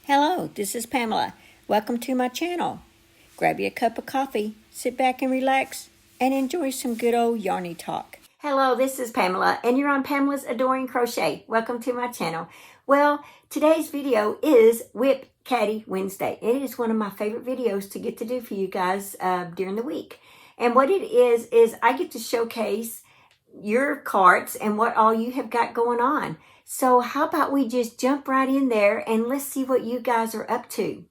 Hello, this is Pamela. Welcome to my channel. Grab you a cup of coffee, sit back and relax, and enjoy some good old yarny talk. Hello, this is Pamela, and you're on Pamela's Adoring Crochet. Welcome to my channel. Well, today's video is WIP Caddy Wednesday. It is one of my favorite videos to get to do for you guys during the week. And what it is I get to showcase your carts and what all you have got going on. So how about we just jump right in there and let's see what you guys are up to.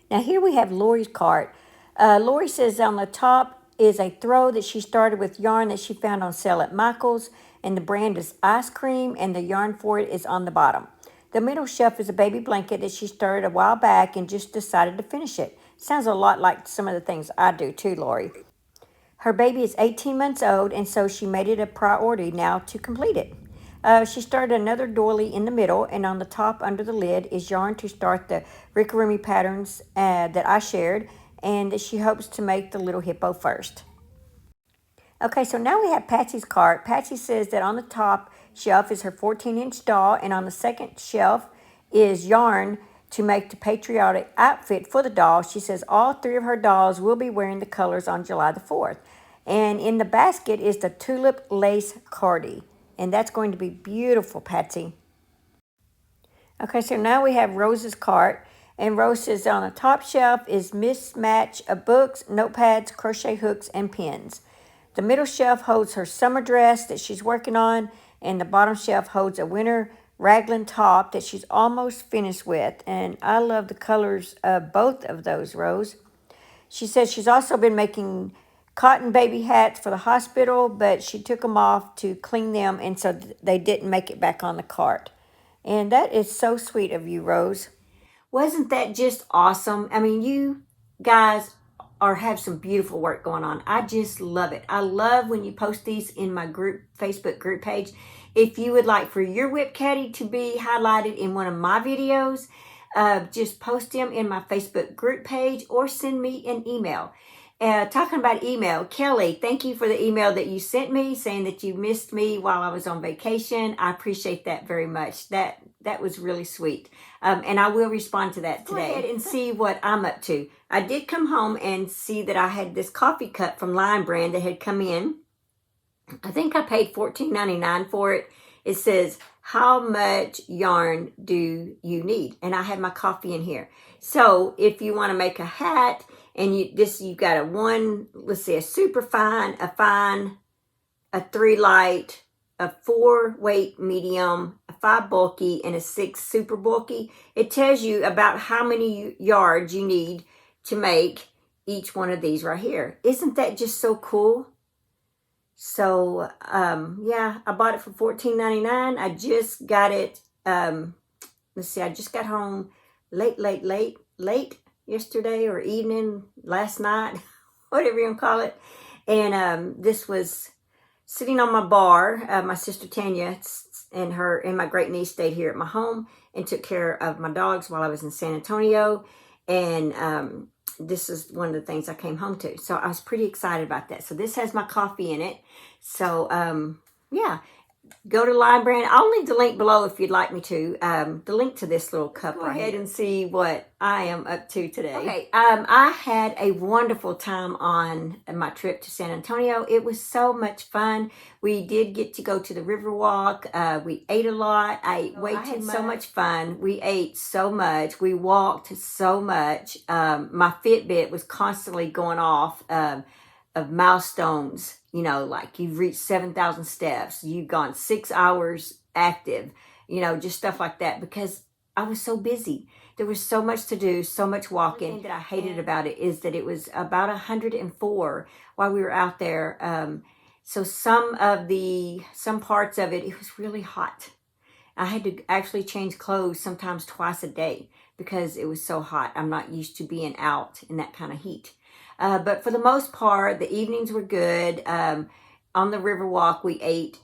Now here we have Lori's cart. Lori says on the top is a throw that she started with yarn that she found on sale at Michael's, and the brand is Ice Cream, and the yarn for it is on the bottom. The middle shelf is a baby blanket that she started a while back and just decided to finish it. Sounds a lot like some of the things I do too, Lori. Her baby is 18 months old, and so she made it a priority now to complete it. She started another doily in the middle, and on the top under the lid is yarn to start the rickaroomy patterns that I shared, and that she hopes to make the little hippo first. Okay, so now we have Patsy's cart. Patsy says that on the top shelf is her 14-inch doll, and on the second shelf is yarn to make the patriotic outfit for the doll. She says all three of her dolls will be wearing the colors on July the 4th. And in the basket is the tulip lace cardie. And that's going to be beautiful, Patsy. Okay, so now we have Rose's cart. And Rose says on the top shelf is mismatch of books, notepads, crochet hooks, and pins. The middle shelf holds her summer dress that she's working on. And the bottom shelf holds a winter raglan top that she's almost finished with. And I love the colors of both of those, Rose. She says she's also been making cotton baby hats for the hospital, but she took them off to clean them, and so they didn't make it back on the cart. And that is so sweet of you, Rose. Wasn't that just awesome? I mean, you guys have some beautiful work going on. I just love it. I love when you post these in my group, Facebook group page. If you would like for your WIP Caddy to be highlighted in one of my videos, just post them in my Facebook group page or send me an email. Talking about email, Kelly, thank you for the email that you sent me saying that you missed me while I was on vacation. I appreciate that very much. That was really sweet. And I will respond to that today. Go ahead and see what I'm up to. I did come home and see that I had this coffee cup from Lion Brand that had come in. I think I paid $14.99 for it. It says, how much yarn do you need? And I had my coffee in here. So if you want to make a hat, and you got a one, let's see, a super fine, a fine, a 3 light, a 4 weight medium, a 5 bulky, and a 6 super bulky. It tells you about how many yards you need to make each one of these right here. Isn't that just so cool? So, yeah, I bought it for $14.99. I just got it, let's see, I just got home late yesterday or evening, last night, whatever you want to call it. And this was sitting on my bar. My sister Tanya and my great niece stayed here at my home and took care of my dogs while I was in San Antonio. And this is one of the things I came home to. So I was pretty excited about that. So this has my coffee in it. So, yeah. Go to Lion Brand. I'll leave the link below if you'd like me to. The link to this little cup. Go ahead and see what I am up to today. Okay. I had a wonderful time on my trip to San Antonio. It was so much fun. We did get to go to the Riverwalk. We ate a lot. I ate way too much. So much fun. We ate so much. We walked so much. My Fitbit was constantly going off of milestones. You know, like you've reached 7,000 steps, you've gone 6 hours active, you know, just stuff like that, because I was so busy. There was so much to do, so much walking. The thing that I hated about it is that it was about 104 while we were out there. So some parts of it, it was really hot. I had to actually change clothes sometimes twice a day because it was so hot. I'm not used to being out in that kind of heat. But for the most part, the evenings were good. On the Riverwalk, we ate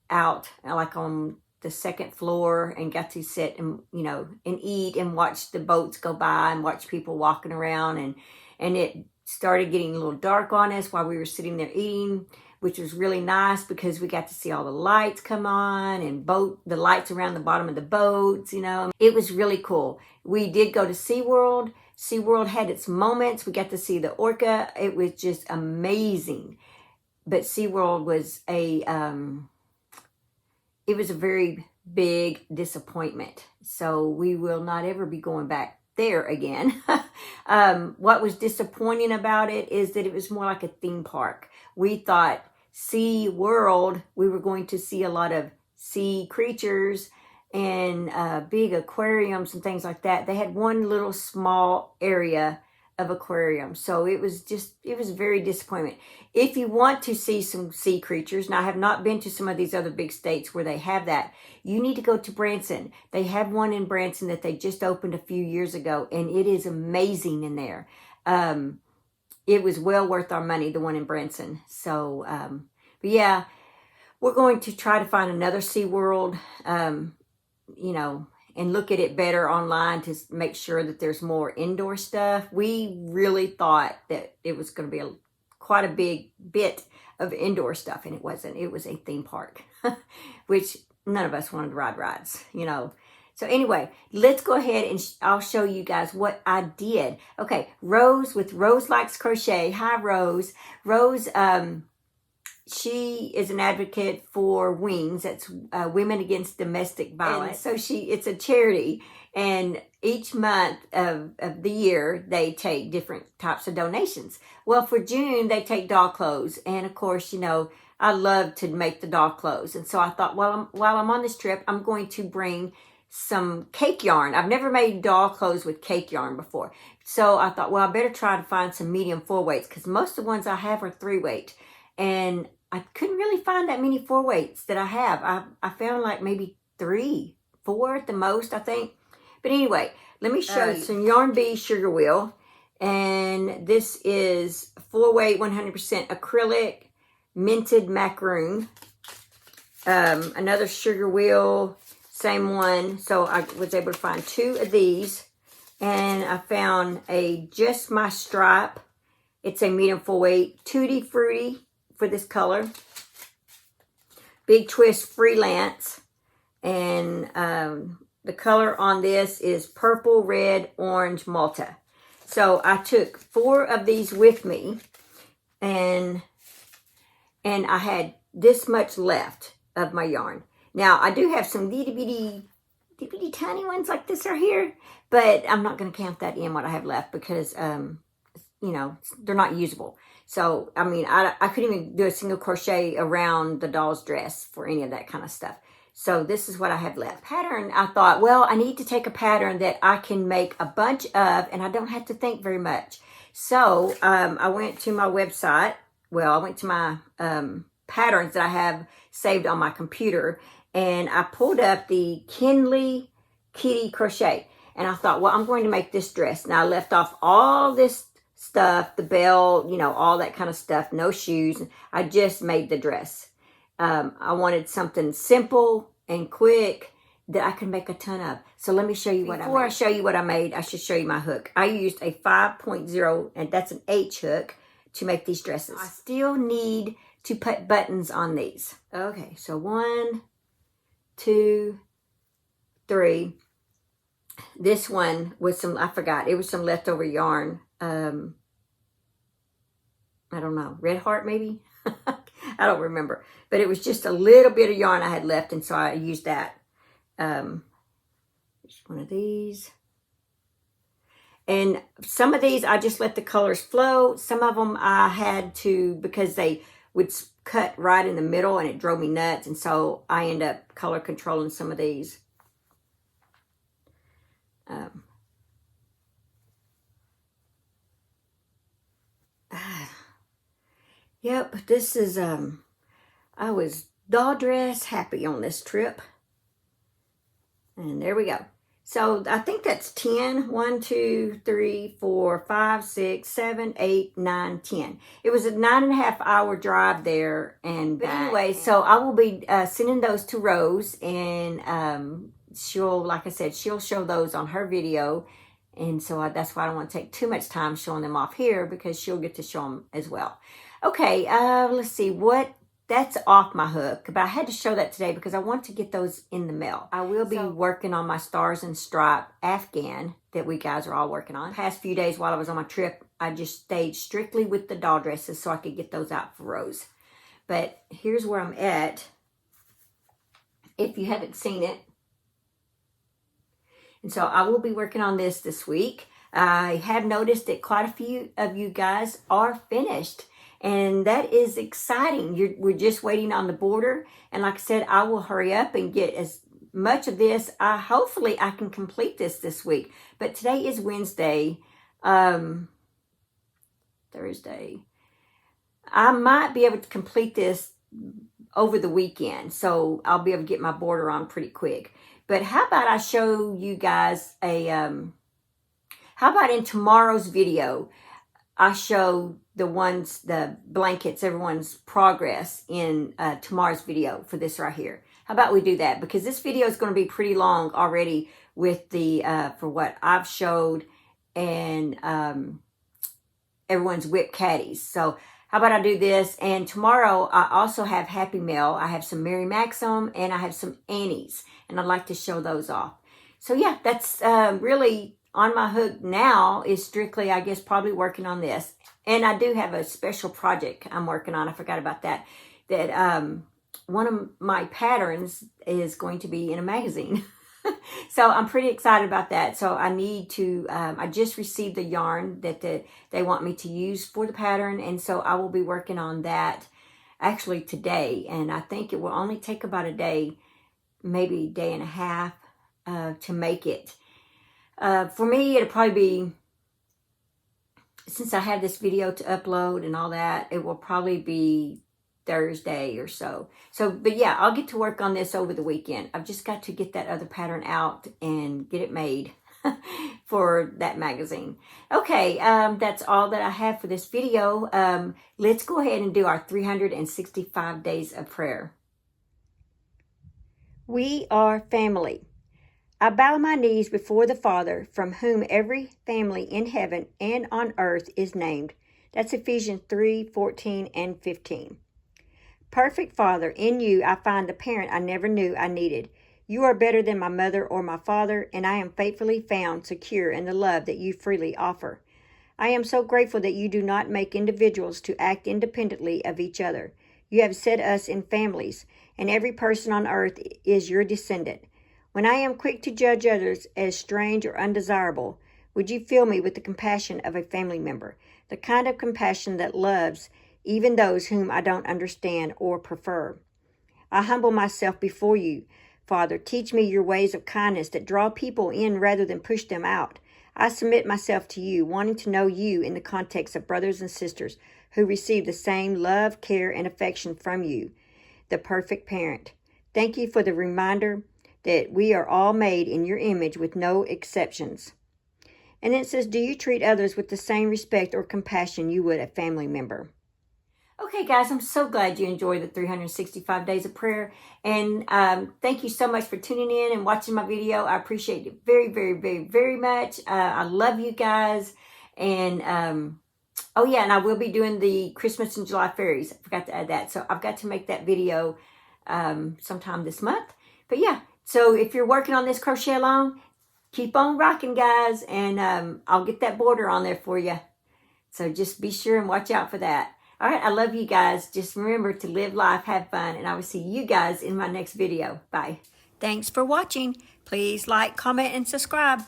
out like on the second floor and got to sit and, you know, and eat and watch the boats go by and watch people walking around. And it started getting a little dark on us while we were sitting there eating. which was really nice because we got to see all the lights come on and the lights around the bottom of the boats, you know. It was really cool. We did go to SeaWorld. SeaWorld had its moments. We got to see the orca. It was just amazing. But SeaWorld was it was a very big disappointment. So we will not ever be going back there again. What was disappointing about it is that it was more like a theme park. We thought SeaWorld, we were going to see a lot of sea creatures and big aquariums and things like that. They had one little small area of aquarium. So it was very disappointment. If you want to see some sea creatures, and I have not been to some of these other big states where they have that, you need to go to Branson. They have one in Branson that they just opened a few years ago, and it is amazing in there. It was well worth our money, the one in Branson. So, but yeah, we're going to try to find another SeaWorld, you know, and look at it better online to make sure that there's more indoor stuff. We really thought that it was going to be quite a big bit of indoor stuff, and it wasn't. It was a theme park, which none of us wanted to ride rides, you know. So anyway, let's go ahead and I'll show you guys what I did. Okay, Rose with Rose Likes Crochet. Hi, Rose. Rose, she is an advocate for WINGS. That's Women Against Domestic Violence. And so it's a charity, and each month of the year they take different types of donations. Well, for June they take doll clothes, and of course, you know, I love to make the doll clothes, and so I thought, while I'm on this trip, I'm going to bring some cake yarn. I've never made doll clothes with cake yarn before, so I thought, well, I better try to find some medium 4-weights, because most of the ones I have are 3-weight, and I couldn't really find that many 4-weights that I have. I found like maybe 3, 4 at the most, I think. But anyway, let me show you some Yarn Bee Sugar Wheel. And this is 4-weight, 100% acrylic, minted macaroon. Another sugar wheel, same one. So I was able to find 2 of these. And I found a Just My Stripe. It's a medium 4-weight, Tutti Frutti for this color. Big Twist Freelance. And the color on this is purple, red, orange, Malta. So I took 4 of these with me, and I had this much left of my yarn. Now I do have some itty bitty tiny ones like this right here, but I'm not going to count that in what I have left because you know, they're not usable. So I mean, I couldn't even do a single crochet around the doll's dress for any of that kind of stuff. So this is what I have left. Pattern, I thought, well, I need to take a pattern that I can make a bunch of, and I don't have to think very much. So I went to my website. Well, I went to my patterns that I have saved on my computer, and I pulled up the Kinley Kitty Crochet. And I thought, well, I'm going to make this dress. Now I left off all this stuff, the belt, you know, all that kind of stuff, no shoes. I just made the dress. I wanted something simple and quick that I could make a ton of. So let me show you what I made. Before I show you what I made, I should show you my hook. I used a 5.0, and that's an H hook, to make these dresses. I still need to put buttons on these. Okay, so 1, 2, 3. This one was some, I forgot, it was some leftover yarn. I don't know, Red Heart maybe? I don't remember. But it was just a little bit of yarn I had left, and so I used that. Just one of these. And some of these, I just let the colors flow. Some of them I had to, because they would cut right in the middle, and it drove me nuts. And so I end up color controlling some of these. Yep, this is, I was doll dress happy on this trip. And there we go. So I think that's 10. 1, 2, 3, 4, 5, 6, 7, 8, 9, 10. It was a 9.5 hour drive there and back. Anyway, so I will be sending those to Rose, and she'll, like I said, she'll show those on her video. And so that's why I don't want to take too much time showing them off here, because she'll get to show them as well. Okay, let's see what. That's off my hook, but I had to show that today because I want to get those in the mail. I will be working on my Stars and Stripe Afghan that we guys are all working on. Past few days while I was on my trip, I just stayed strictly with the doll dresses so I could get those out for Rose. But here's where I'm at. If you haven't seen it. And so I will be working on this week. I have noticed that quite a few of you guys are finished. And that is exciting. We're just waiting on the border. And like I said, I will hurry up and get as much of this. Hopefully I can complete this week. But today is Wednesday. Thursday. I might be able to complete this over the weekend. So I'll be able to get my border on pretty quick. But how about I show you guys how about in tomorrow's video, I show the blankets, everyone's progress in tomorrow's video for this right here. How about we do that? Because this video is going to be pretty long already with the, for what I've showed and everyone's WIP Caddies. So how about I do this? And tomorrow I also have Happy Mail. I have some Mary Maxim and I have some Annie's. And I'd like to show those off. So yeah, that's really on my hook now is strictly, I guess, probably working on this. And I do have a special project I'm working on. I forgot about that. That one of my patterns is going to be in a magazine. So I'm pretty excited about that. So I need to, I just received the yarn that they want me to use for the pattern. And so I will be working on that actually today. And I think it will only take about a day, maybe a day and a half to make it. For me, it'll probably be, since I have this video to upload and all that, it will probably be Thursday or so. But yeah, I'll get to work on this over the weekend. I've just got to get that other pattern out and get it made for that magazine. Okay, that's all that I have for this video. Let's go ahead and do our 365 days of prayer. We are family. I bow my knees before the Father, from whom every family in heaven and on earth is named. That's Ephesians 3:14 and 15. Perfect Father, in you I find the parent I never knew I needed. You are better than my mother or my father, and I am faithfully found secure in the love that you freely offer. I am so grateful that you do not make individuals to act independently of each other. You have set us in families, and every person on earth is your descendant. When I am quick to judge others as strange or undesirable, would you fill me with the compassion of a family member, the kind of compassion that loves even those whom I don't understand or prefer? I humble myself before you, Father. Teach me your ways of kindness that draw people in rather than push them out. I submit myself to you, wanting to know you in the context of brothers and sisters who receive the same love, care, and affection from you, the perfect parent. Thank you for the reminder that we are all made in your image with no exceptions. And then it says, do you treat others with the same respect or compassion you would a family member? Okay, guys, I'm so glad you enjoyed the 365 days of prayer. And thank you so much for tuning in and watching my video. I appreciate it very, very, very, very much. I love you guys. And, oh yeah, and I will be doing the Christmas and July fairies. I forgot to add that. So I've got to make that video sometime this month. But yeah, so if you're working on this crochet along, keep on rocking, guys. And I'll get that border on there for you. So just be sure and watch out for that. All right, I love you guys. Just remember to live life, have fun, and I will see you guys in my next video. Bye. Thanks for watching. Please like, comment, and subscribe.